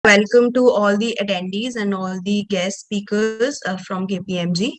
Welcome to all the attendees and all the guest speakers from KPMG.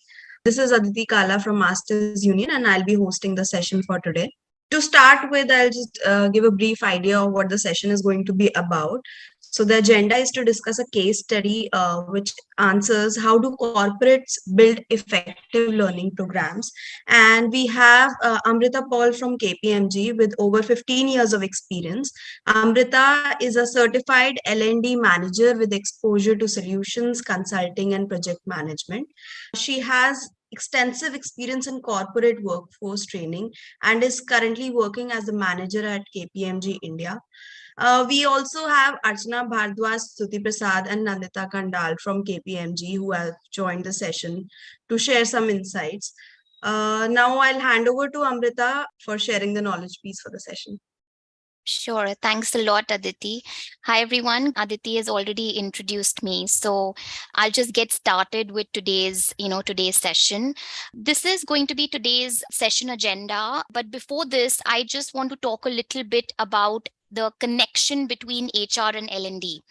This is Aditi Kala from Masters Union, and I'll be hosting the session for today. To start with, I'll just give a brief idea of what the session is going to be about. So, the agenda is to discuss a case study which answers how do corporates build effective learning programs. And we have Amrita Paul from KPMG with over 15 years of experience. Amrita is a certified L&D manager with exposure to solutions, consulting, and project management. She has extensive experience in corporate workforce training and is currently working as a manager at KPMG India. We also have Archana Bhardwaj, Stuti Prasad, and Nandita Kandal from KPMG who have joined the session to share some insights. Now I'll hand over to Amrita for sharing the knowledge piece for the session. Sure. Thanks a lot, Aditi. Hi, everyone. Aditi has already introduced me. So I'll just get started with today's session. This is going to be today's session agenda. But before this, I just want to talk a little bit about the connection between HR and L&D.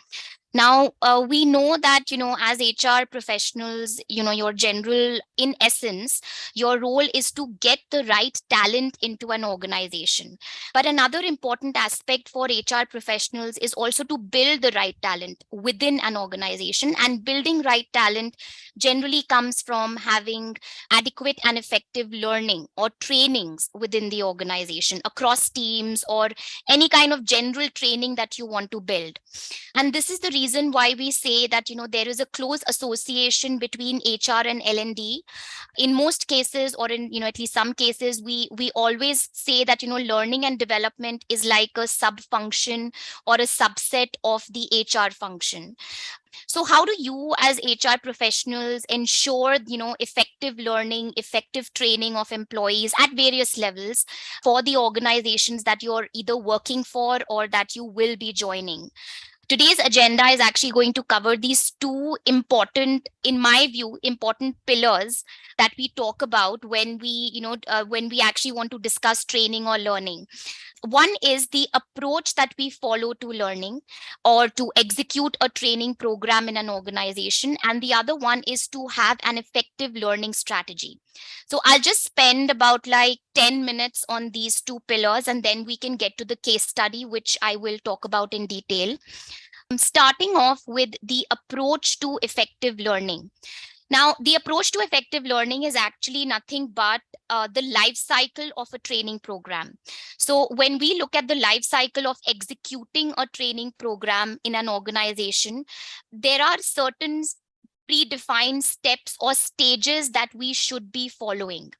Now, we know that, as HR professionals, in essence, your role is to get the right talent into an organization. But another important aspect for HR professionals is also to build the right talent within an organization. And building right talent generally comes from having adequate and effective learning or trainings within the organization across teams or any kind of general training that you want to build. And this is the reason why we say that, there is a close association between HR and L&D. In most cases, or in, at least some cases, we always say that, learning and development is like a sub function or a subset of the HR function. So how do you as HR professionals ensure, effective learning, effective training of employees at various levels for the organizations that you're either working for or that you will be joining? Today's agenda is actually going to cover these two important, in my view, important pillars that we talk about when we actually want to discuss training or learning. One is the approach that we follow to learning or to execute a training program in an organization. And the other one is to have an effective learning strategy. So I'll just spend about like 10 minutes on these two pillars, and then we can get to the case study, which I will talk about in detail. Starting off with the approach to effective learning. Now, the approach to effective learning is actually nothing but the life cycle of a training program. So when we look at the life cycle of executing a training program in an organization, there are certain predefined steps or stages that we should be following.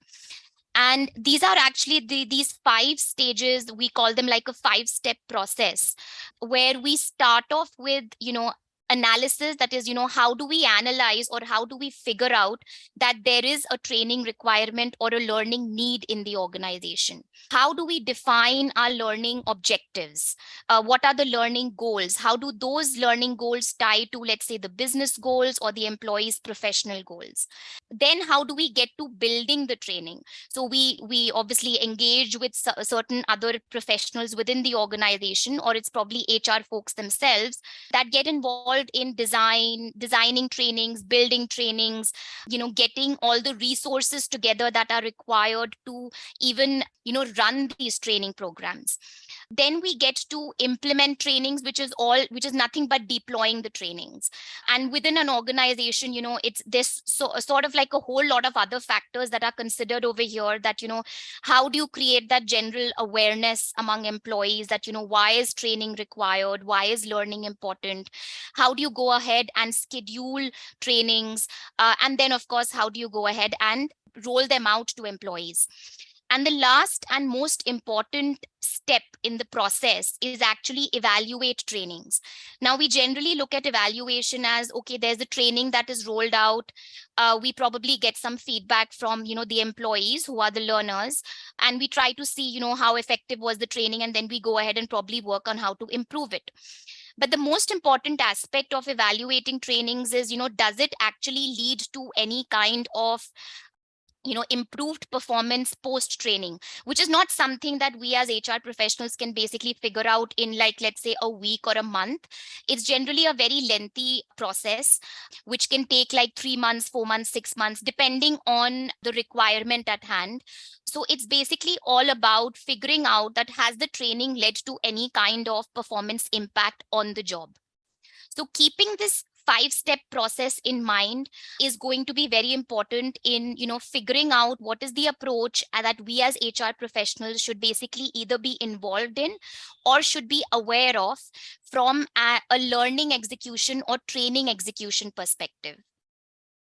And these are actually these 5 stages. We call them like a 5-step process, where we start off with, analysis. That is, how do we analyze or how do we figure out that there is a training requirement or a learning need in the organization? How do we define our learning objectives? What are the learning goals? How do those learning goals tie to, let's say, the business goals or the employee's professional goals? Then how do we get to building the training? So we obviously engage with certain other professionals within the organization, or it's probably HR folks themselves that get involved in designing trainings, building trainings, getting all the resources together that are required to even, run these training programs. Then we get to implement trainings, which is nothing but deploying the trainings. And within an organization, it's this sort of like a whole lot of other factors that are considered over here, that, how do you create that general awareness among employees that, why is training required? Why is learning important? How do you go ahead and schedule trainings? And then, of course, how do you go ahead and roll them out to employees? And the last and most important step in the process is actually evaluate trainings. Now, we generally look at evaluation as, okay, there's a training that is rolled out. We probably get some feedback from, the employees who are the learners, and we try to see, how effective was the training, and then we go ahead and probably work on how to improve it. But the most important aspect of evaluating trainings is, does it actually lead to any kind of improved performance post training, which is not something that we as HR professionals can basically figure out in, like, let's say a week or a month. It's generally a very lengthy process, which can take like 3 months, 4 months, 6 months, depending on the requirement at hand. So it's basically all about figuring out that has the training led to any kind of performance impact on the job. So keeping this 5-step process in mind is going to be very important in, figuring out what is the approach that we as HR professionals should basically either be involved in or should be aware of from a learning execution or training execution perspective.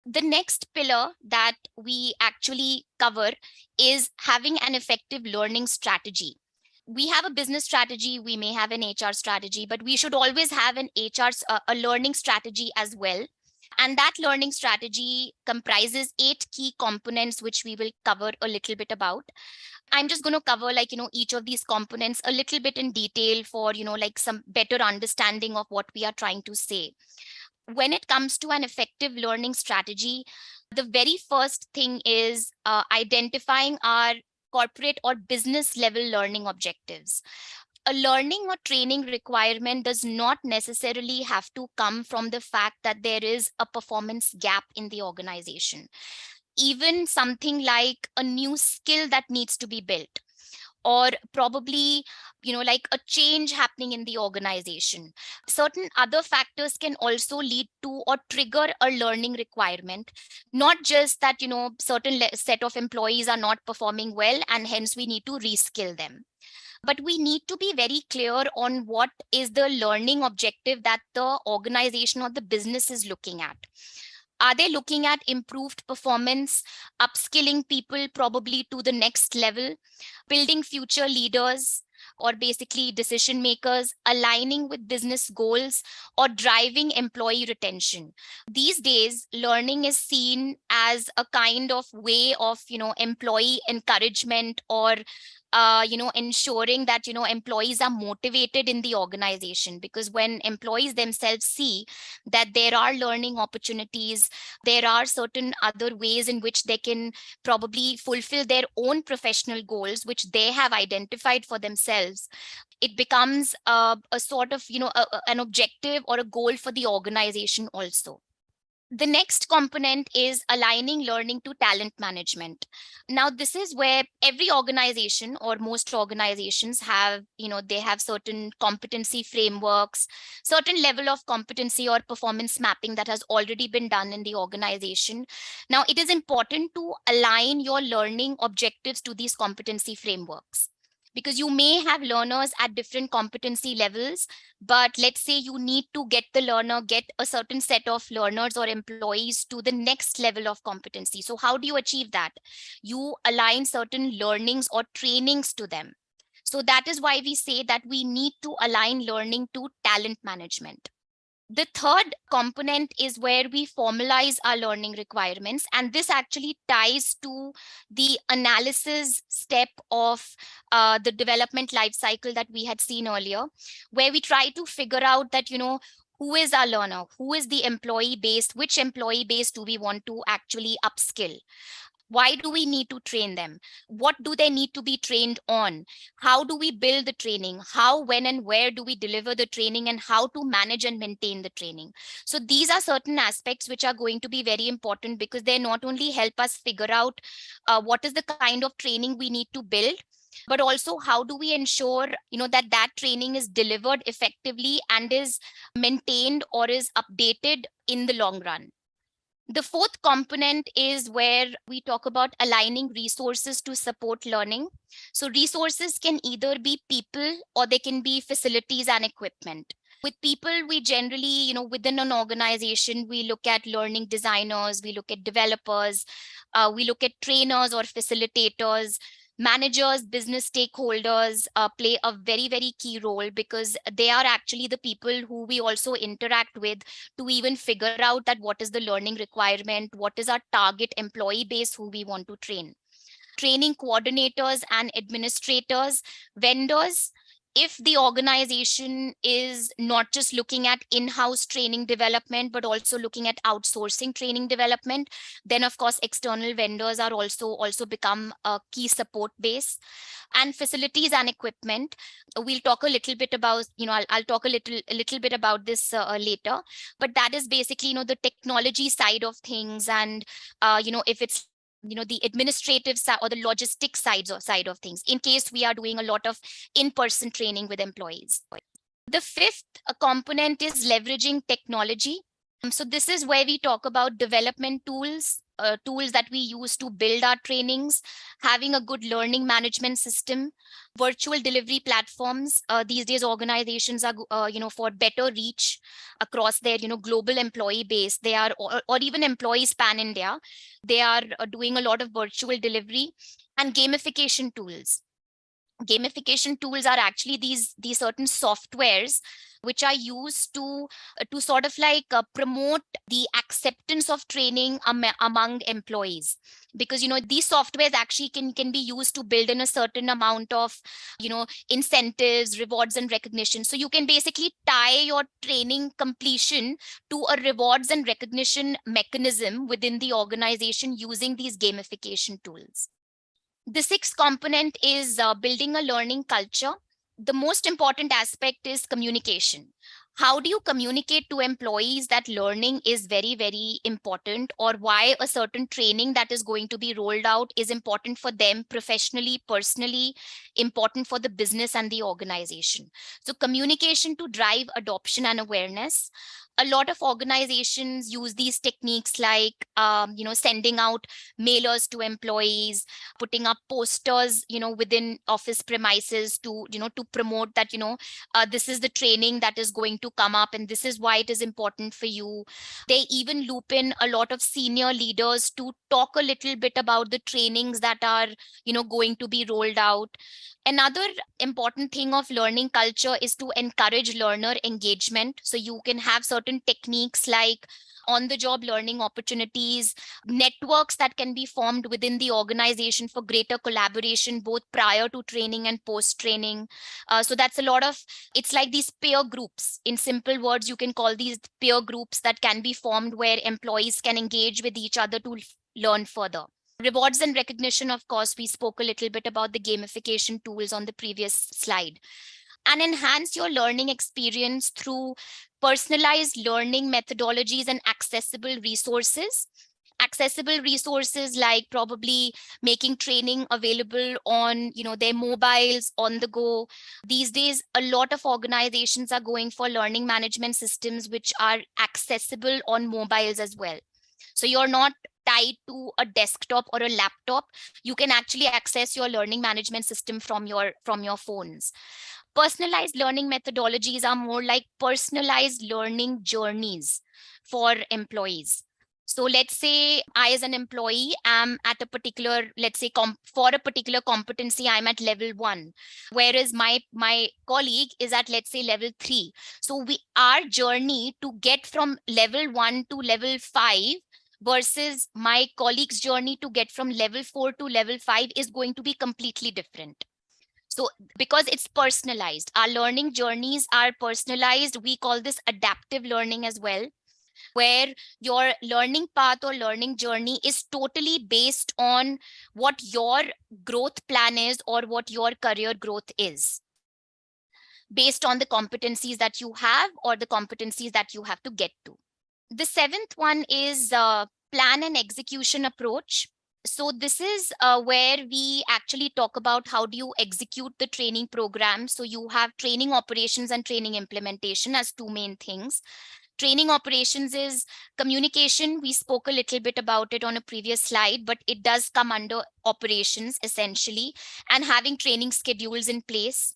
The next pillar that we actually cover is having an effective learning strategy. We have a business strategy, we may have an HR strategy, but we should always have an a learning strategy as well. And that learning strategy comprises 8 key components, which we will cover a little bit about. I'm just going to cover each of these components a little bit in detail for, some better understanding of what we are trying to say. When it comes to an effective learning strategy, the very first thing is identifying our corporate or business level learning objectives. A learning or training requirement does not necessarily have to come from the fact that there is a performance gap in the organization. Even something like a new skill that needs to be built, or probably like a change happening in the organization. Certain other factors can also lead to or trigger a learning requirement, not just that certain set of employees are not performing well and hence we need to reskill them, but we need to be very clear on what is the learning objective that the organization or the business is looking at. Are they looking at improved performance, upskilling people probably to the next level, building future leaders or basically decision makers, aligning with business goals, or driving employee retention? These days, learning is seen as a kind of way of, employee encouragement, or ensuring that, employees are motivated in the organization, because when employees themselves see that there are learning opportunities, there are certain other ways in which they can probably fulfill their own professional goals, which they have identified for themselves, it becomes a sort of, an objective or a goal for the organization also. The next component is aligning learning to talent management. Now, this is where every organization or most organizations have, they have certain competency frameworks, certain level of competency or performance mapping that has already been done in the organization. Now, it is important to align your learning objectives to these competency frameworks, because you may have learners at different competency levels, but let's say you need to get a certain set of learners or employees to the next level of competency. So how do you achieve that? You align certain learnings or trainings to them. So that is why we say that we need to align learning to talent management. The third component is where we formalize our learning requirements, and this actually ties to the analysis step of the development life cycle that we had seen earlier, where we try to figure out that, who is our learner, who is the employee base, which employee base do we want to actually upskill? Why do we need to train them? What do they need to be trained on? How do we build the training? How, when, and where do we deliver the training, and how to manage and maintain the training? So these are certain aspects which are going to be very important, because they not only help us figure out what is the kind of training we need to build, but also how do we ensure, that training is delivered effectively and is maintained or is updated in the long run. The fourth component is where we talk about aligning resources to support learning. So resources can either be people or they can be facilities and equipment. With people, we generally, within an organization, we look at learning designers, we look at developers, we look at trainers or facilitators. Managers, business stakeholders play a very, very key role, because they are actually the people who we also interact with to even figure out that what is the learning requirement, what is our target employee base who we want to train. Training coordinators and administrators, vendors, if the organization is not just looking at in-house training development, but also looking at outsourcing training development, then of course external vendors are also become a key support base. And facilities and equipment, we'll talk a little bit about, I'll talk a little bit about this later, but that is basically, the technology side of things. And if it's the administrative side or the logistic side of things, in case we are doing a lot of in-person training with employees. The fifth component is leveraging technology. So this is where we talk about development tools that we use to build our trainings, having a good learning management system, virtual delivery platforms. These days, organizations are, for better reach across their, global employee base. They are, or even employees pan India, they are doing a lot of virtual delivery and gamification tools. Gamification tools are actually these certain softwares which are used to sort of like promote the acceptance of training among employees, because these softwares actually can be used to build in a certain amount of incentives, rewards, and recognition. So you can basically tie your training completion to a rewards and recognition mechanism within the organization using these gamification tools. The sixth component is building a learning culture. The most important aspect is communication. How do you communicate to employees that learning is very, very important, or why a certain training that is going to be rolled out is important for them professionally, personally, important for the business and the organization? So communication to drive adoption and awareness. A lot of organizations use these techniques like, sending out mailers to employees, putting up posters, within office premises to promote that, this is the training that is going to come up and this is why it is important for you. They even loop in a lot of senior leaders to talk a little bit about the trainings that are, going to be rolled out. Another important thing of learning culture is to encourage learner engagement. So you can have certain techniques like on-the-job learning opportunities, networks that can be formed within the organization for greater collaboration, both prior to training and post-training. So that's a lot of, it's like these peer groups. In simple words, you can call these peer groups that can be formed where employees can engage with each other to learn further. Rewards and recognition, of course, we spoke a little bit about the gamification tools on the previous slide. And enhance your learning experience through personalized learning methodologies and accessible resources. Accessible resources like probably making training available on their mobiles on the go. These days, a lot of organizations are going for learning management systems which are accessible on mobiles as well. So you're not tied to a desktop or a laptop. You can actually access your learning management system from your phones. Personalized learning methodologies are more like personalized learning journeys for employees. So let's say I, as an employee, am at a particular, let's say for a particular competency, I'm at level 1, whereas my colleague is at, let's say, level 3. So our journey to get from level 1 to level 5 versus my colleague's journey to get from level 4 to level 5 is going to be completely different. So because it's personalized, our learning journeys are personalized. We call this adaptive learning as well, where your learning path or learning journey is totally based on what your growth plan is or what your career growth is, based on the competencies that you have or the competencies that you have to get to. The seventh one is plan and execution approach. So this is where we actually talk about how do you execute the training program. So you have training operations and training implementation as two main things. Training operations is communication. We spoke a little bit about it on a previous slide, but it does come under operations essentially, and having training schedules in place.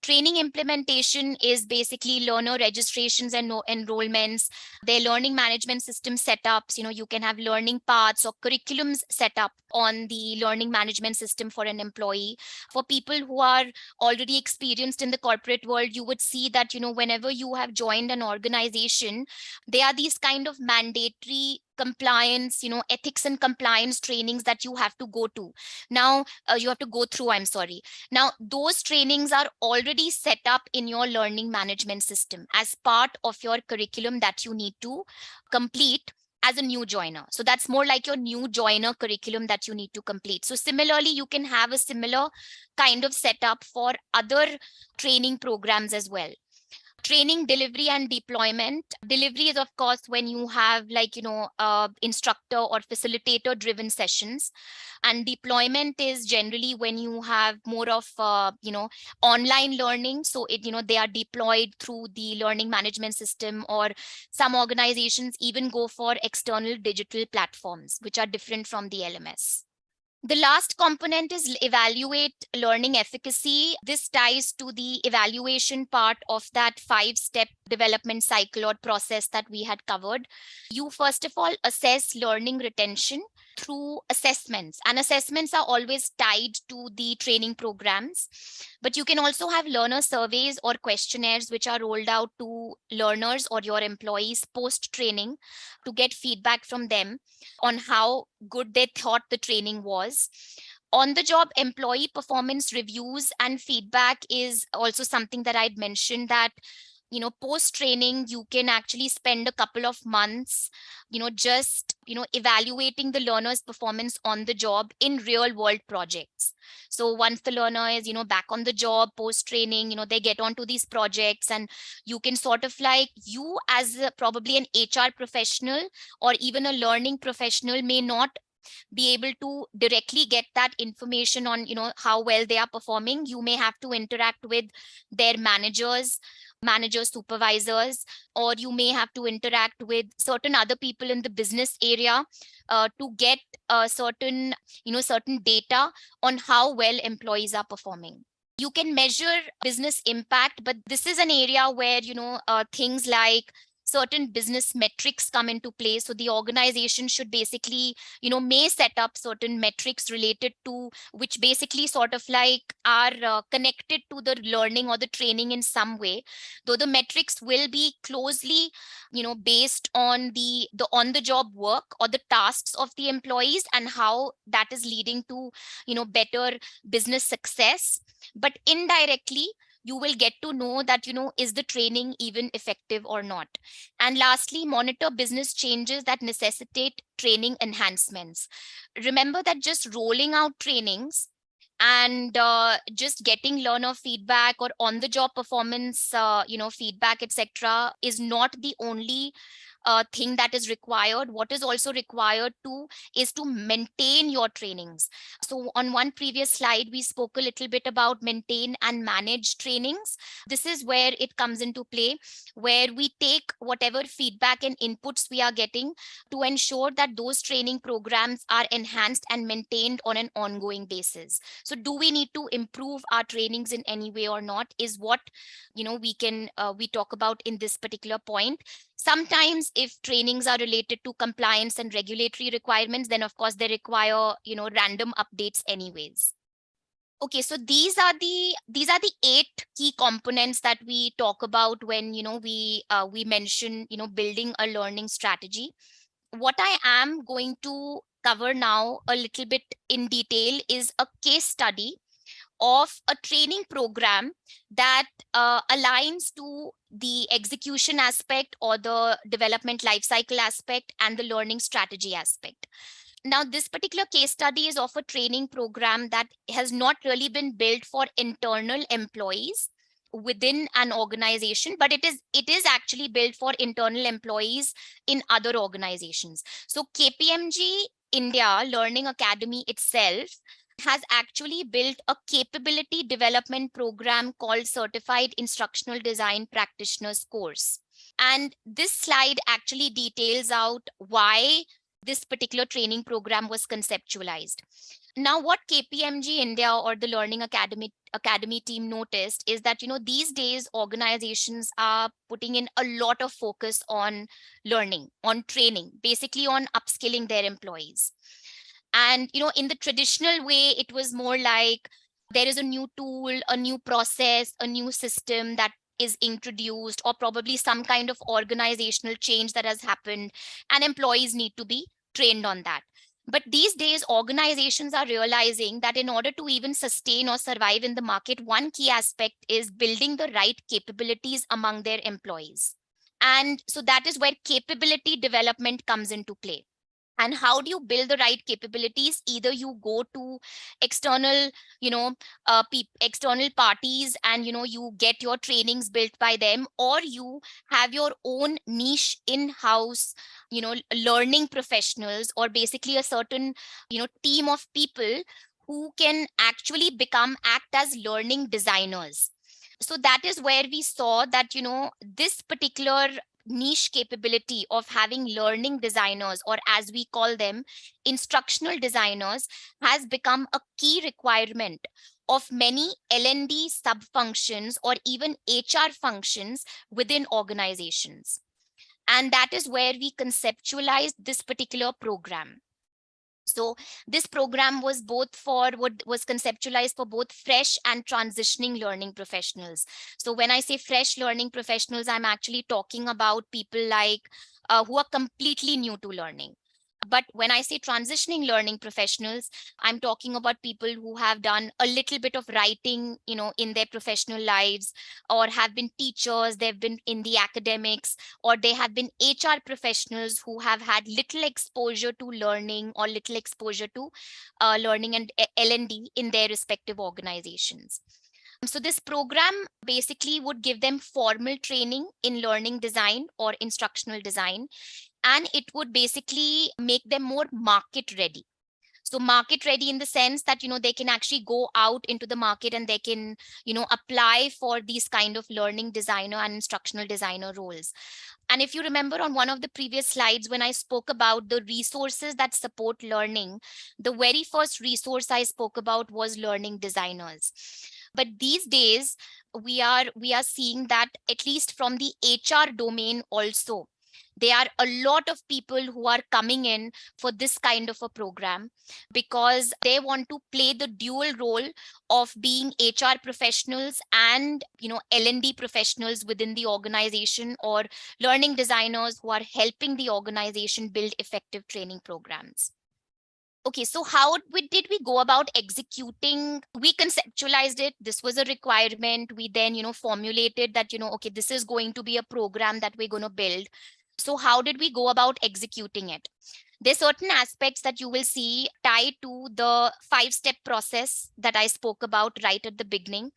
Training implementation is basically learner registrations and enrollments, their learning management system setups. You can have learning paths or curriculums set up on the learning management system for an employee. For people who are already experienced in the corporate world, you would see that, whenever you have joined an organization, there are these kind of mandatory compliance, ethics and compliance trainings that you have to go to. Now, you have to go through, I'm sorry. Now, those trainings are already set up in your learning management system as part of your curriculum that you need to complete as a new joiner. So that's more like your new joiner curriculum that you need to complete. So similarly, you can have a similar kind of setup for other training programs as well. Training, delivery, and deployment. Delivery is, of course, when you have instructor or facilitator driven sessions. And deployment is generally when you have more of online learning. So they are deployed through the learning management system, or some organizations even go for external digital platforms, which are different from the LMS. The last component is evaluate learning efficacy. This ties to the evaluation part of that 5-step development cycle or process that we had covered. You first of all assess learning retention through assessments, and assessments are always tied to the training programs. But you can also have learner surveys or questionnaires which are rolled out to learners or your employees post training to get feedback from them on how good they thought the training was. On the job employee performance reviews and feedback is also something that I'd mentioned, that post training you can actually spend a couple of months just evaluating the learner's performance on the job in real world projects. So once the learner is back on the job post training, they get onto these projects, and you can sort of you as probably an HR professional or even a learning professional may not be able to directly get that information on how well they are performing. You may have to interact with their manager supervisors, or you may have to interact with certain other people in the business area to get certain data on how well employees are performing. You can measure business impact, but this is an area where things like certain business metrics come into play. So the organization should basically may set up certain metrics related to, which basically sort of are connected to the learning or the training in some way, though the metrics will be closely based on the on the job work or the tasks of the employees and how that is leading to better business success. But indirectly you will get to know that is the training even effective or not. And lastly, monitor business changes that necessitate training enhancements. Remember that just rolling out trainings and just getting learner feedback or on the job performance feedback, etc., is not the only thing that is required. What is also required too is to maintain your trainings. So on one previous slide, we spoke a little bit about maintain and manage trainings. This is where it comes into play, where we take whatever feedback and inputs we are getting to ensure that those training programs are enhanced and maintained on an ongoing basis. So do we need to improve our trainings in any way or not is what we talk about in this particular point. Sometimes if trainings are related to compliance and regulatory requirements, then of course they require random updates anyways. Okay, so these are the 8 key components that we talk about when we mention building a learning strategy. What I am going to cover now a little bit in detail is a case study of a training program that aligns to the execution aspect or the development lifecycle aspect and the learning strategy aspect. Now, this particular case study is of a training program that has not really been built for internal employees within an organization, but it is actually built for internal employees in other organizations. So KPMG India Learning Academy itself has actually built a capability development program called Certified Instructional Design Practitioners course. And this slide actually details out why this particular training program was conceptualized. Now, what KPMG India or the Learning Academy team noticed is that, these days organizations are putting in a lot of focus on learning, on training, basically on upskilling their employees. And, in the traditional way, it was more like there is a new tool, a new process, a new system that is introduced, or probably some kind of organizational change that has happened, and employees need to be trained on that. But these days, organizations are realizing that in order to even sustain or survive in the market, one key aspect is building the right capabilities among their employees. And so that is where capability development comes into play. And how do you build the right capabilities? Either you go to external, external parties, and you get your trainings built by them, or you have your own niche in-house, learning professionals, or basically a certain team of people who can actually act as learning designers. So that is where we saw that this particular niche capability of having learning designers, or as we call them, instructional designers, has become a key requirement of many L&D sub-functions or even HR functions within organizations. And that is where we conceptualized this particular program. So this program was was conceptualized for both fresh and transitioning learning professionals. So when I say fresh learning professionals, I'm actually talking about people like who are completely new to learning. But when I say transitioning learning professionals, I'm talking about people who have done a little bit of writing, in their professional lives, or have been teachers, they've been in the academics, or they have been HR professionals who have had little exposure to learning, or little exposure to learning and L&D in their respective organizations. So this program basically would give them formal training in learning design or instructional design, and it would basically make them more market ready. So market ready in the sense that they can actually go out into the market, and they can apply for these kind of learning designer and instructional designer roles. And if you remember on one of the previous slides, when I spoke about the resources that support learning, the very first resource I spoke about was learning designers. But these days, we are seeing that, at least from the HR domain also, there are a lot of people who are coming in for this kind of a program, because they want to play the dual role of being HR professionals and L&D professionals within the organization, or learning designers who are helping the organization build effective training programs. Okay, so how did we go about executing? We conceptualized it. This was a requirement. We then, formulated that, okay, this is going to be a program that we're going to build. So how did we go about executing it? There's certain aspects that you will see tied to the 5-step process that I spoke about right at the beginning.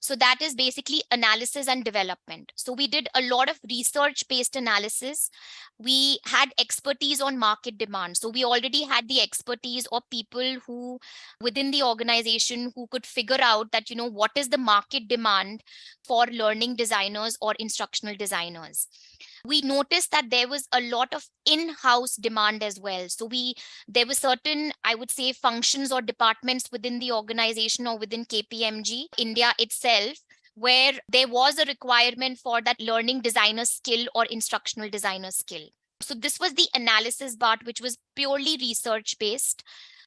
So that is basically analysis and development. So we did a lot of research-based analysis. We had expertise on market demand. So we already had the expertise of people who within the organization who could figure out that, what is the market demand for learning designers or instructional designers. We noticed that there was a lot of in-house demand as well. So there were certain, I would say, functions or departments within the organization or within KPMG India itself, where there was a requirement for that learning designer skill or instructional designer skill. So this was the analysis part, which was purely research-based.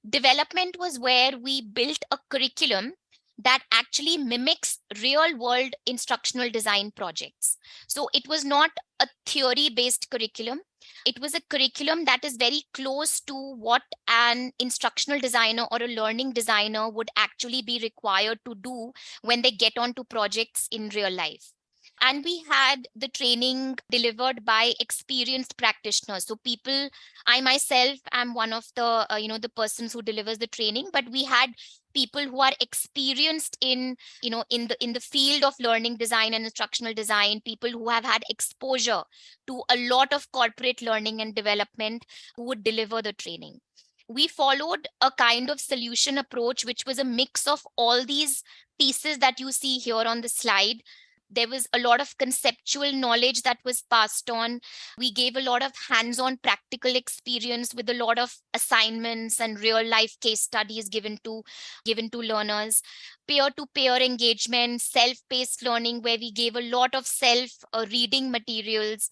Development was where we built a curriculum that actually mimics real-world instructional design projects. So it was not a theory-based curriculum. It was a curriculum that is very close to what an instructional designer or a learning designer would actually be required to do when they get onto projects in real life. And we had the training delivered by experienced practitioners. So people, I myself am one of the, the persons who delivers the training, but we had people who are experienced in the field of learning design and instructional design, people who have had exposure to a lot of corporate learning and development, who would deliver the training. We followed a kind of solution approach, which was a mix of all these pieces that you see here on the slide. There was a lot of conceptual knowledge that was passed on. We gave a lot of hands-on practical experience with a lot of assignments and real life case studies given to learners. Peer-to-peer engagement, self-paced learning, where we gave a lot of self-reading materials,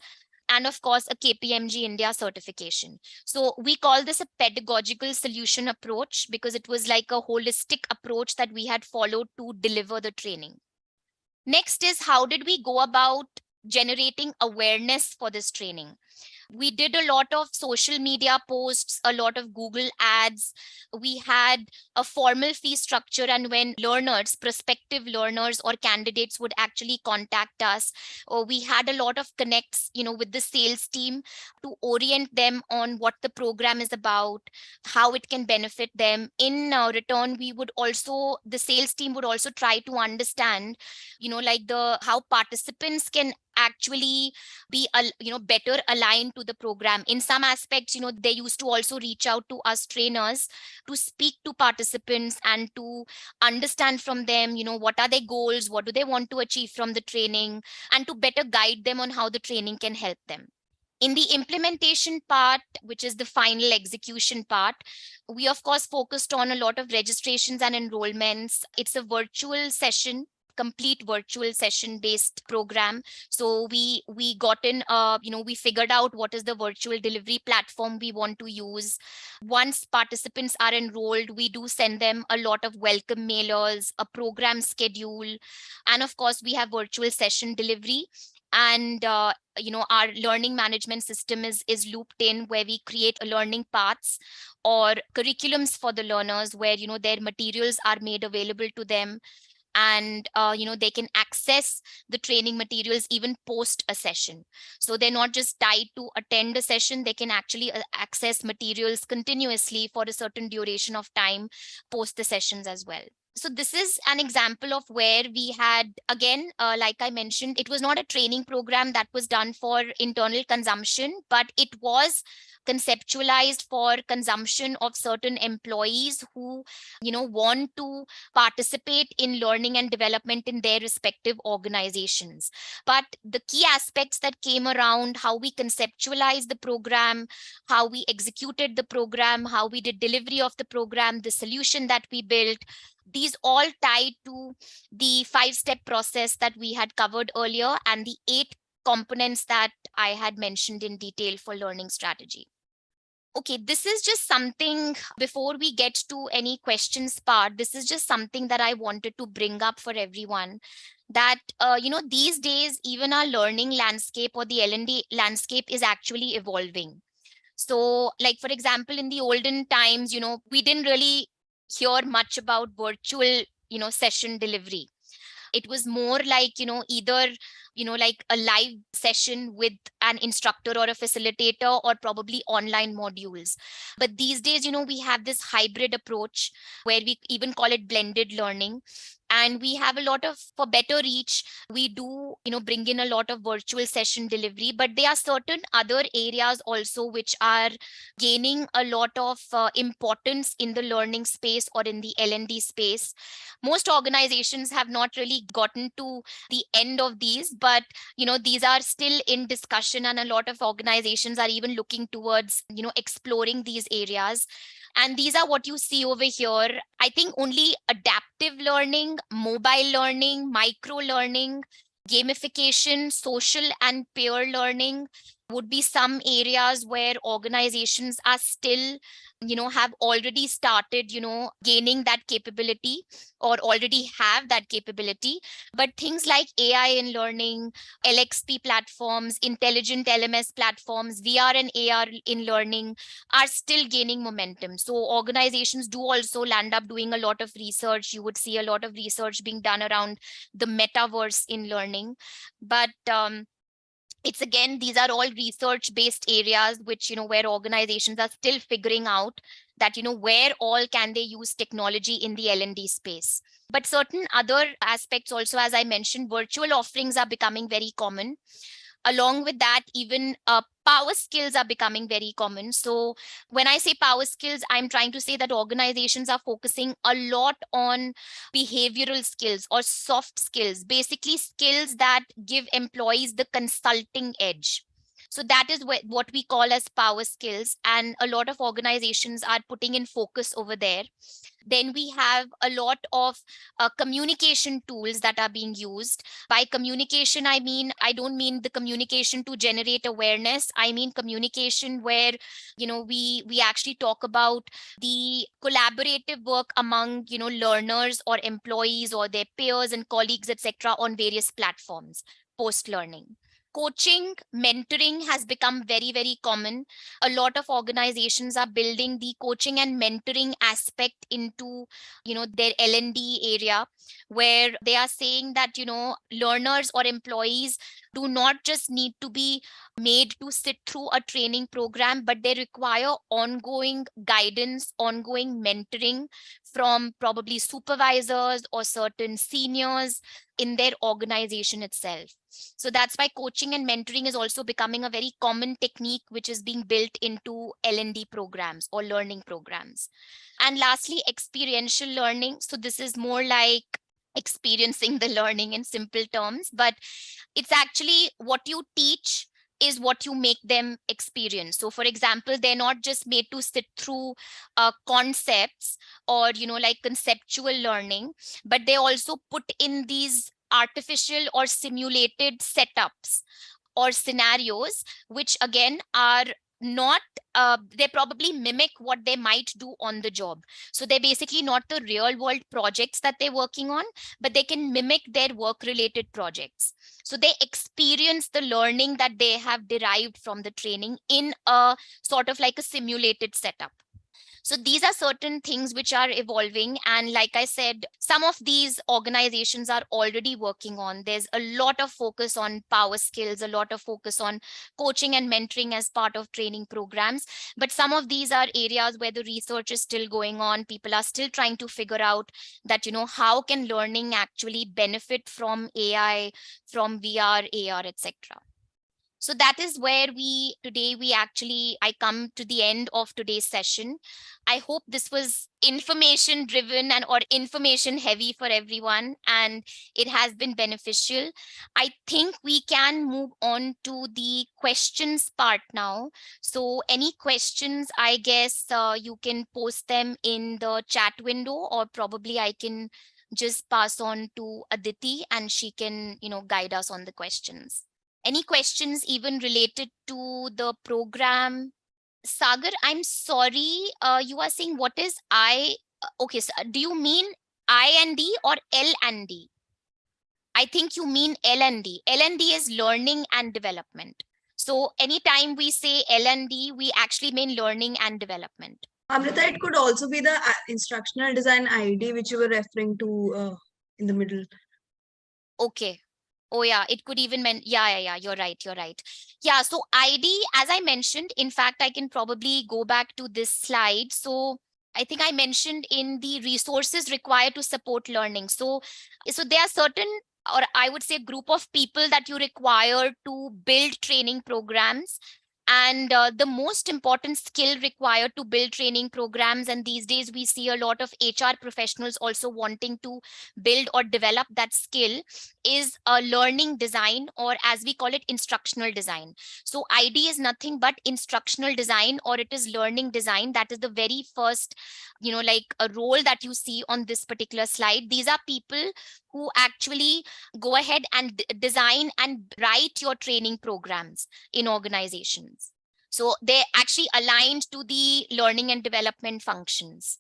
and of course, a KPMG India certification. So we call this a pedagogical solution approach, because it was like a holistic approach that we had followed to deliver the training. Next is, how did we go about generating awareness for this training? We did a lot of social media posts, a lot of Google ads. We had a formal fee structure. And when learners, prospective learners or candidates would actually contact us, or we had a lot of connects, with the sales team to orient them on what the program is about, how it can benefit them. In return, the sales team would also try to understand, like how participants can actually be better aligned to the program. In some aspects, they used to also reach out to us trainers to speak to participants and to understand from them, what are their goals, what do they want to achieve from the training, and to better guide them on how the training can help them. In the implementation part, which is the final execution part, we of course focused on a lot of registrations and enrollments. It's a virtual session, complete virtual session based program. So we got in, we figured out what is the virtual delivery platform we want to use. Once participants are enrolled, we do send them a lot of welcome mailers, a program schedule, and of course we have virtual session delivery. And our learning management system is looped in, where we create learning paths or curriculums for the learners, where their materials are made available to them. And they can access the training materials even post a session. So they're not just tied to attend a session, they can actually access materials continuously for a certain duration of time post the sessions as well. So this is an example of where we had, again, like I mentioned, it was not a training program that was done for internal consumption, but it was conceptualized for consumption of certain employees who want to participate in learning and development in their respective organizations. But the key aspects that came around, how we conceptualized the program, how we executed the program, how we did delivery of the program, the solution that we built, these all tied to the 5-step process that we had covered earlier and the 8 components that I had mentioned in detail for learning strategy. Okay, this is just something, before we get to any questions part, this is just something that I wanted to bring up for everyone, that, these days, even our learning landscape or the L&D landscape is actually evolving. So, like, for example, in the olden times, we didn't really hear much about virtual, session delivery. It was more like, either, like a live session with an instructor or a facilitator, or probably online modules. But these days, we have this hybrid approach where we even call it blended learning. And we have a lot of, for better reach, we do, bring in a lot of virtual session delivery, but there are certain other areas also which are gaining a lot of importance in the learning space or in the L&D space. Most organizations have not really gotten to the end of these, but these are still in discussion, and a lot of organizations are even looking towards exploring these areas. And these are what you see over here. I think only adaptive learning, mobile learning, micro learning, gamification, social and peer learning would be some areas where organizations are still, have already started, gaining that capability, or already have that capability. But things like AI in learning, LXP platforms, intelligent LMS platforms, VR and AR in learning are still gaining momentum. So organizations do also land up doing a lot of research. You would see a lot of research being done around the metaverse in learning. But it's, again, these are all research based areas which, where organizations are still figuring out that, where all can they use technology in the L&D space. But certain other aspects also, as I mentioned, virtual offerings are becoming very common. Along with that, even power skills are becoming very common. So when I say power skills, I'm trying to say that organizations are focusing a lot on behavioral skills or soft skills, basically skills that give employees the consulting edge. So that is what we call as power skills. And a lot of organizations are putting in focus over there. Then we have a lot of communication tools that are being used. By communication, I don't mean the communication to generate awareness. I mean communication where, we actually talk about the collaborative work among, learners or employees or their peers and colleagues, etc., on various platforms post learning. Coaching, mentoring has become very, very common. A lot of organizations are building the coaching and mentoring aspect into, their L&D area, where they are saying that, learners or employees do not just need to be made to sit through a training program, but they require ongoing guidance, ongoing mentoring from probably supervisors or certain seniors in their organization itself. So that's why coaching and mentoring is also becoming a very common technique which is being built into L&D programs or learning programs. And lastly, experiential learning. So this is more like experiencing the learning in simple terms, but it's actually what you teach is what you make them experience. So for example, they're not just made to sit through concepts or, like conceptual learning, but they also put in these artificial or simulated setups or scenarios, which again are not, they probably mimic what they might do on the job. So they're basically not the real world projects that they're working on, but they can mimic their work related projects. So they experience the learning that they have derived from the training in a sort of like a simulated setup. So these are certain things which are evolving. And like I said, some of these organizations are already working on. There's a lot of focus on power skills, a lot of focus on coaching and mentoring as part of training programs. But some of these are areas where the research is still going on. People are still trying to figure out that, how can learning actually benefit from AI, from VR, AR, etc. So that is where I come to the end of today's session. I hope this was information driven and or information heavy for everyone, and it has been beneficial. I think we can move on to the questions part now. So any questions, I guess you can post them in the chat window, or probably I can just pass on to Aditi and she can, guide us on the questions. Any questions even related to the program? Sagar, I'm sorry, you are saying what is I? Okay, so do you mean I&D or L&D? I think you mean L&D. L&D is learning and development. So anytime we say L&D, we actually mean learning and development. Amrita, it could also be the instructional design ID which you were referring to in the middle. Okay. Oh yeah, it could even mean, yeah, you're right. Yeah, so ID, as I mentioned, in fact, I can probably go back to this slide. So I think I mentioned in the resources required to support learning. So there are certain, or I would say group of people that you require to build training programs. And the most important skill required to build training programs, and these days we see a lot of HR professionals also wanting to build or develop that skill, is a learning design, or as we call it, instructional design. So ID is nothing but instructional design, or it is learning design. That is the very first, like a role that you see on this particular slide. These are people who actually go ahead and design and write your training programs in organizations. So they're actually aligned to the learning and development functions.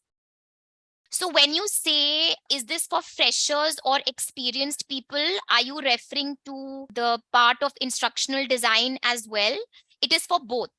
So when you say, is this for freshers or experienced people, are you referring to the part of instructional design as well? It is for both.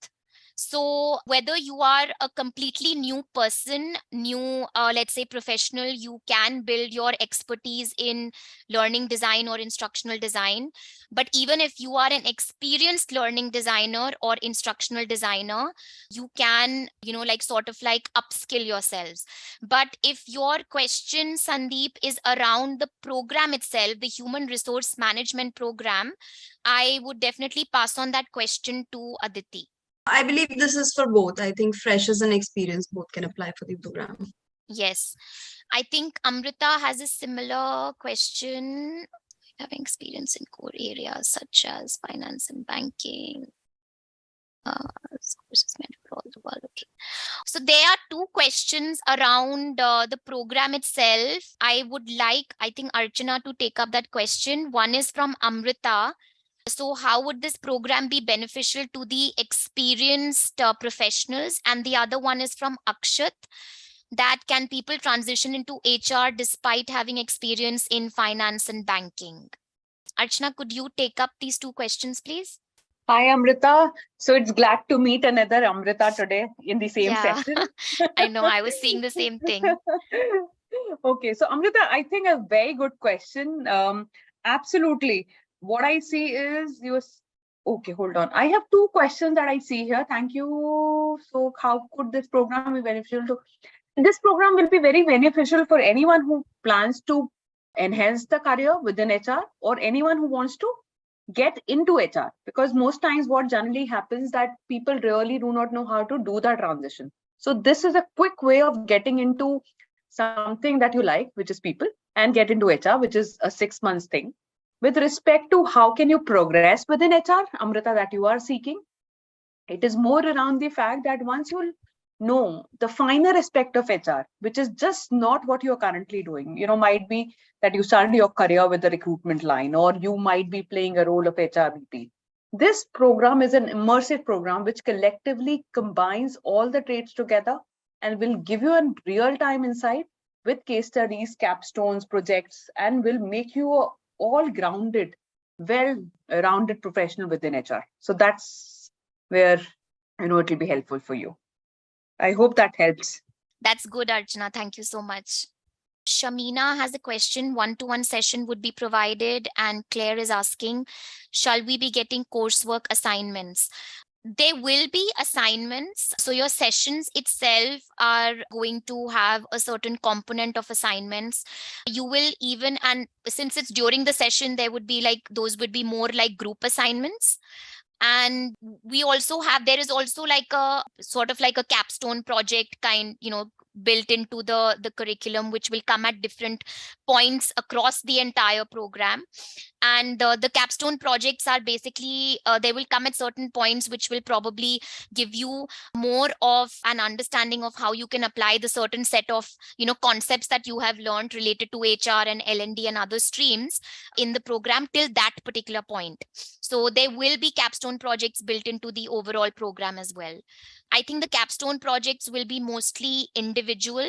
So whether you are a completely new person, new, let's say professional, you can build your expertise in learning design or instructional design. But even if you are an experienced learning designer or instructional designer, you can, like sort of like upskill yourselves. But if your question, Sandeep, is around the program itself, the human resource management program, I would definitely pass on that question to Aditi. I believe this is for both. I think freshers and experienced both can apply for the program. Yes. I think Amrita has a similar question. Having experience in core areas such as finance and banking. Courses meant for all the world. Okay. So there are two questions around the program itself. I think Archana to take up that question. One is from Amrita. So how would this program be beneficial to the experienced professionals? And the other one is from Akshat. That can people transition into HR despite having experience in finance and banking? Archana, could you take up these two questions, please? Hi, Amrita. So it's glad to meet another Amrita today in the same Yeah, session. I know. I was seeing the same thing. Okay, so Amrita, I think a very good question. Absolutely. What I see is okay, hold on. I have two questions that I see here. Thank you. So how could this program be beneficial to? This program will be very beneficial for anyone who plans to enhance the career within HR or anyone who wants to get into HR, because most times what generally happens that people really do not know how to do the transition. So this is a quick way of getting into something that you like, which is people, and get into HR, which is a 6 months thing. With respect to how can you progress within HR, Amrita, that you are seeking, it is more around the fact that once you know the finer aspect of HR, which is just not what you're currently doing, might be that you started your career with the recruitment line, or you might be playing a role of HRBP. This program is an immersive program which collectively combines all the traits together and will give you a real-time insight with case studies, capstones, projects, and will make you a all-grounded, well-rounded professional within HR. So that's where it will be helpful for you. I hope that helps. That's good, Archana. Thank you so much. Shamina has a question. One-to-one session would be provided, and Claire is asking, shall we be getting coursework assignments? There will be assignments. So your sessions itself are going to have a certain component of assignments. You will even, and since it's during the session, those would be more like group assignments. And there is also like a sort of like a capstone project kind, built into the curriculum, which will come at different points across the entire program. And the capstone projects are basically they will come at certain points which will probably give you more of an understanding of how you can apply the certain set of concepts that you have learned related to HR and L&D and other streams in the program till that particular point. So there will be capstone projects built into the overall program as well. I think the capstone projects will be mostly individual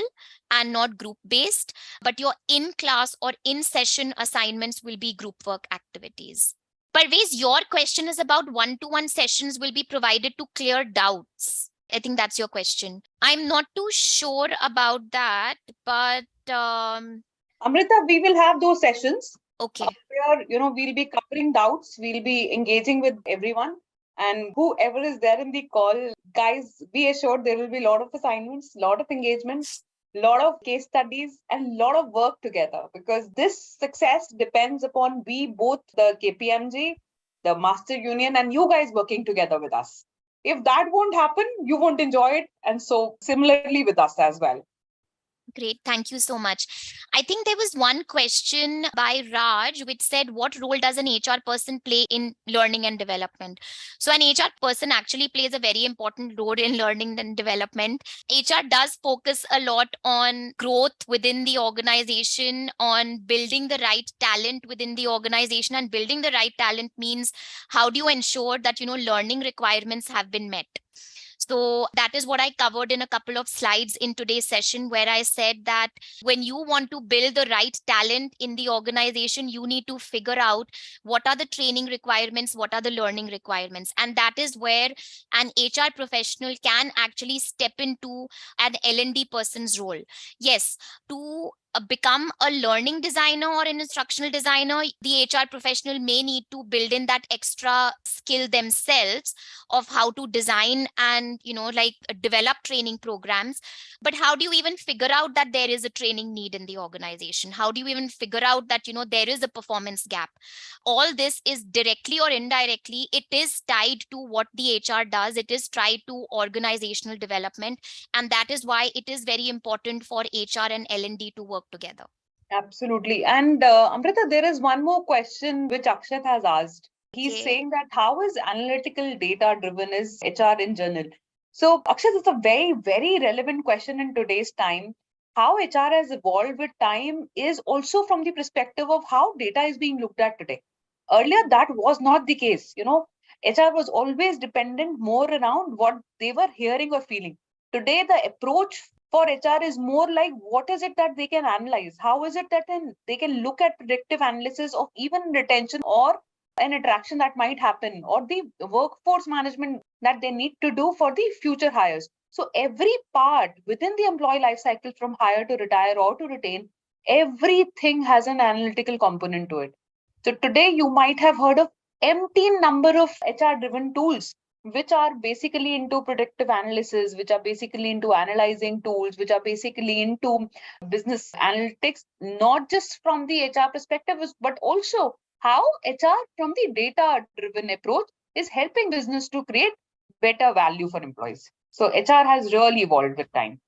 and not group based, but your in-class or in-session assignments will be group work activities. Parvez, your question is about one-to-one sessions will be provided to clear doubts. I think that's your question. I'm not too sure about that, but Amrita, we will have those sessions. Okay. Where, we'll be covering doubts, we'll be engaging with everyone. And whoever is there in the call, guys, be assured there will be a lot of assignments, a lot of engagements, a lot of case studies, and a lot of work together. Because this success depends upon we both, the KPMG, the Master Union, and you guys working together with us. If that won't happen, you won't enjoy it. And so similarly with us as well. Great. Thank you so much. I think there was one question by Raj which said, what role does an HR person play in learning and development? So an HR person actually plays a very important role in learning and development. HR does focus a lot on growth within the organization, on building the right talent within the organization, and building the right talent means how do you ensure that, learning requirements have been met? So that is what I covered in a couple of slides in today's session, where I said that when you want to build the right talent in the organization, you need to figure out what are the training requirements, what are the learning requirements. And that is where an HR professional can actually step into an L&D person's role. Yes, to become a learning designer or an instructional designer, the HR professional may need to build in that extra skill themselves of how to design and develop training programs. But how do you even figure out that there is a training need in the organization? How do you even figure out that there is a performance gap? All this is directly or indirectly, it is tied to what the HR does. It is tied to organizational development, and that is why it is very important for HR and L&D to work together. Absolutely. And Amrita, there is one more question which Akshat has asked. He's Okay. saying that how is analytical data driven is HR in general. So Akshat, it's a very, very relevant question in today's time. How HR has evolved with time is also from the perspective of how data is being looked at today. Earlier, that was not the case. HR was always dependent more around what they were hearing or feeling. Today, the approach for HR is more like what is it that they can analyze? How is it that they can look at predictive analysis of even retention or an attraction that might happen, or the workforce management that they need to do for the future hires. So every part within the employee life cycle, from hire to retire or to retain, everything has an analytical component to it. So today you might have heard of empty number of HR driven tools which are basically into predictive analysis, which are basically into analyzing tools, which are basically into business analytics, not just from the HR perspective, but also how HR from the data driven approach is helping business to create better value for employees. So HR has really evolved with time.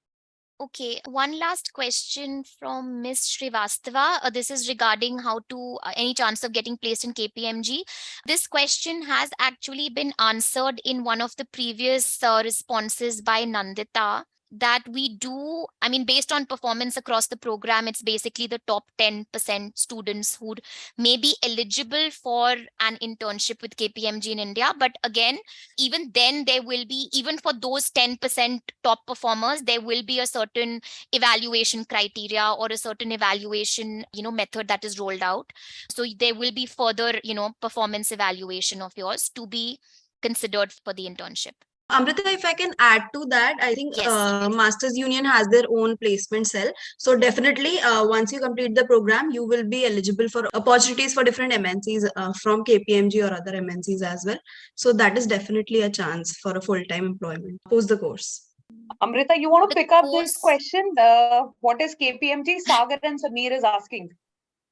Okay, one last question from Ms. Srivastava. This is regarding how to any chance of getting placed in KPMG. This question has actually been answered in one of the previous responses by Nandita. That we do, I mean, based on performance across the program, it's basically the top 10% students who may be eligible for an internship with KPMG in India. But again, even then there will be, even for those 10% top performers, there will be a certain evaluation criteria or a certain evaluation method that is rolled out. So there will be further performance evaluation of yours to be considered for the internship. Amrita, if I can add to that, I think Yes. Masters Union has their own placement cell. So definitely, once you complete the program, you will be eligible for opportunities for different MNCs from KPMG or other MNCs as well. So that is definitely a chance for a full-time employment post the course. Amrita, you want to The pick up this course. question? What is KPMG? Sagar and Sameer is asking.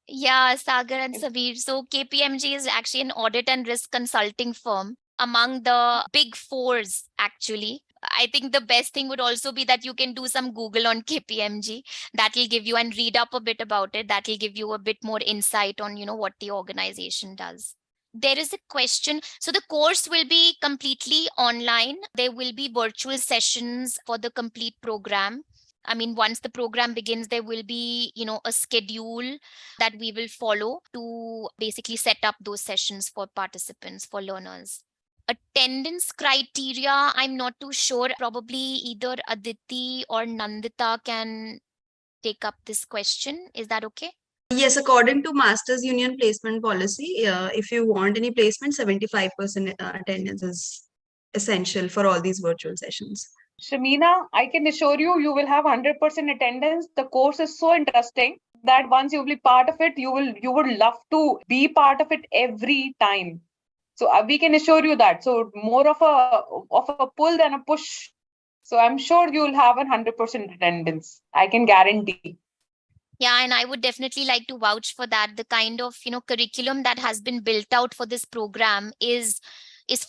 Yeah, Sagar and Sabir. So KPMG is actually an audit and risk consulting firm among the big fours, actually. I think the best thing would also be that you can do some Google on KPMG. That will give you, and read up a bit about it. That will give you a bit more insight on, what the organization does. There is a question. So the course will be completely online. There will be virtual sessions for the complete program. I mean, once the program begins, there will be, a schedule that we will follow to basically set up those sessions for participants, for learners. Attendance criteria, I'm not too sure. Probably either Aditi or Nandita can take up this question. Is that okay? Yes, according to Masters Union placement policy, if you want any placement, 75% attendance is essential for all these virtual sessions. Shamina, I can assure you, you will have 100% attendance. The course is so interesting that once you will be part of it, you would love to be part of it every time. So we can assure you that. So more of a pull than a push. So I'm sure you will have 100% attendance. I can guarantee. Yeah, and I would definitely like to vouch for that. The kind of curriculum that has been built out for this program is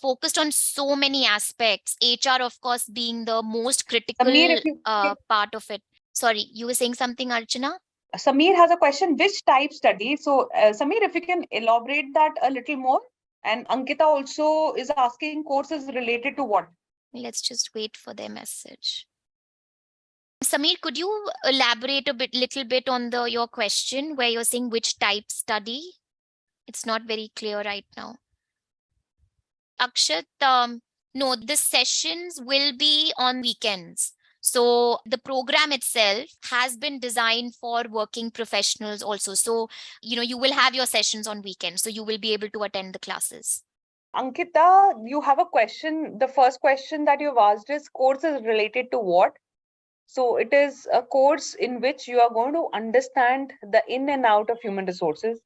focused on so many aspects. HR, of course, being the most Sameer, critical part of it. Sorry, you were saying something, Archana? Sameer has a question, which type study? So Sameer, if you can elaborate that a little more. And Ankita also is asking courses related to what? Let's just wait for their message. Sameer, could you elaborate little bit on your question where you're saying which type study? It's not very clear right now. Akshat, no, the sessions will be on weekends. So the program itself has been designed for working professionals also. So, you will have your sessions on weekends. So you will be able to attend the classes. Ankita, you have a question. The first question that you've asked is course is related to what? So it is a course in which you are going to understand the in and out of human resources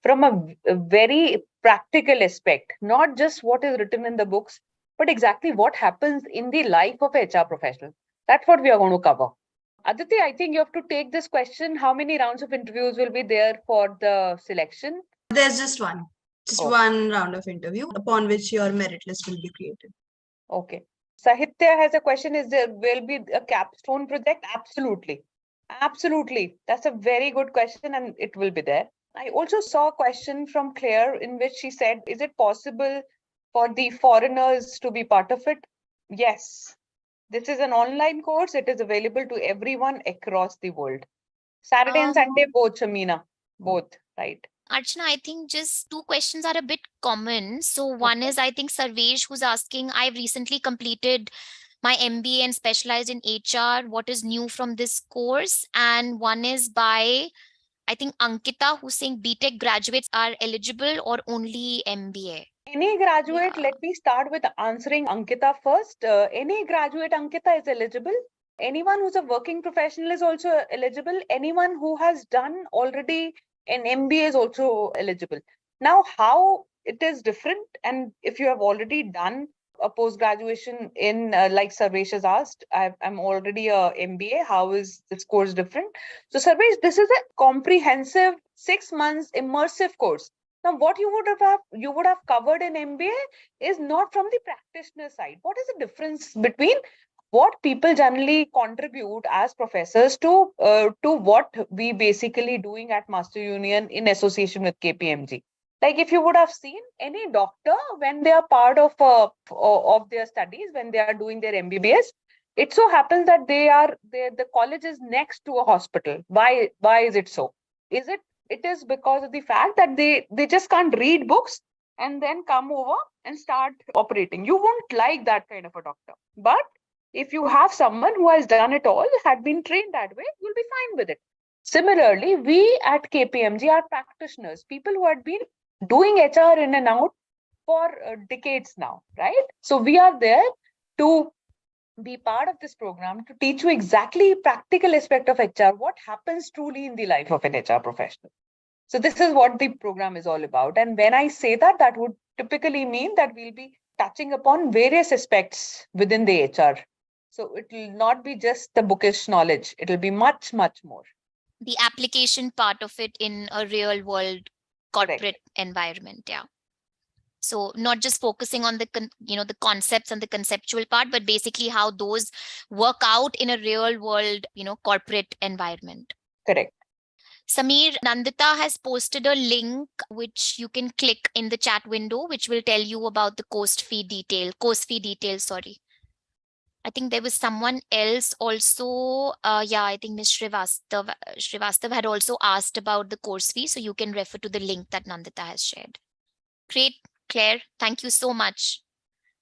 from a very practical aspect, not just what is written in the books, but exactly what happens in the life of a HR professional. That's what we are going to cover. Aditi, I think you have to take this question. How many rounds of interviews will be there for the selection? There's just one round of interview upon which your merit list will be created. Okay. Sahitya has a question. Is there will be a capstone project? Absolutely. Absolutely. That's a very good question and it will be there. I also saw a question from Claire in which she said, is it possible for the foreigners to be part of it? Yes. This is an online course. It is available to everyone across the world. Saturday and Sunday, both, Shamina. Both, right? Archana, I think just two questions are a bit common. So one is, I think Sarvesh who's asking, I've recently completed my MBA and specialized in HR. What is new from this course? And one is by, I think Ankita, who's saying BTech graduates are eligible or only MBA? Any graduate, Yeah. let me start with answering Ankita first. Any graduate, Ankita, is eligible. Anyone who's a working professional is also eligible. Anyone who has done already an MBA is also eligible. Now, how it is different, and if you have already done a post graduation in, like Sarvesh has asked, I'm already a MBA. How is this course different? So, Sarvesh, this is a comprehensive 6 months immersive course. Now, what you would have covered in MBA is not from the practitioner side. What is the difference between what people generally contribute as professors to what we basically doing at Master Union in association with KPMG? Like if you would have seen any doctor when they are part of their studies, when they are doing their MBBS, it so happens that the college is next to a hospital. Why is it so? Is it is because of the fact that they just can't read books and then come over and start operating. You won't like that kind of a doctor. But if you have someone who has done it all, had been trained that way, you'll be fine with it. Similarly, we at KPMG are practitioners, people who had been doing HR in and out for decades now, right? So we are there to be part of this program to teach you exactly practical aspect of HR, what happens truly in the life of an HR professional. So this is what the program is all about. And when I say that, that would typically mean that we'll be touching upon various aspects within the HR. So it will not be just the bookish knowledge. It will be much, much more. The application part of it in a real world corporate Correct. environment. Yeah. So not just focusing on the the concepts and the conceptual part, but basically how those work out in a real world corporate environment. Correct. Samir, Nandita has posted a link which you can click in the chat window, which will tell you about the course fee detail, sorry. I think there was someone else also. I think Ms. Srivastav had also asked about the course fee. So you can refer to the link that Nandita has shared. Great, Claire. Thank you so much.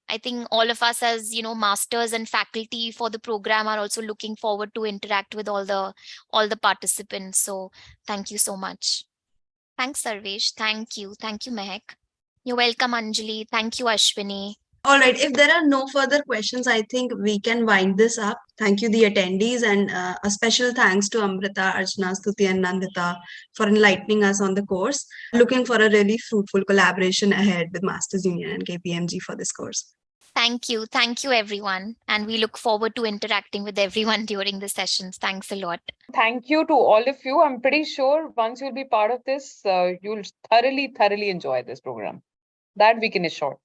I think all of us as, masters and faculty for the program are also looking forward to interact with all the participants. So thank you so much. Thanks, Sarvesh. Thank you. Thank you, Mehak. You're welcome, Anjali. Thank you, Ashwini. All right, if there are no further questions, I think we can wind this up. Thank you, the attendees, and a special thanks to Amrita, Archana, Stuti, and Nandita for enlightening us on the course. Looking for a really fruitful collaboration ahead with Masters Union and KPMG for this course. Thank you. Thank you, everyone. And we look forward to interacting with everyone during the sessions. Thanks a lot. Thank you to all of you. I'm pretty sure once you'll be part of this, you'll thoroughly enjoy this program. That we can assure.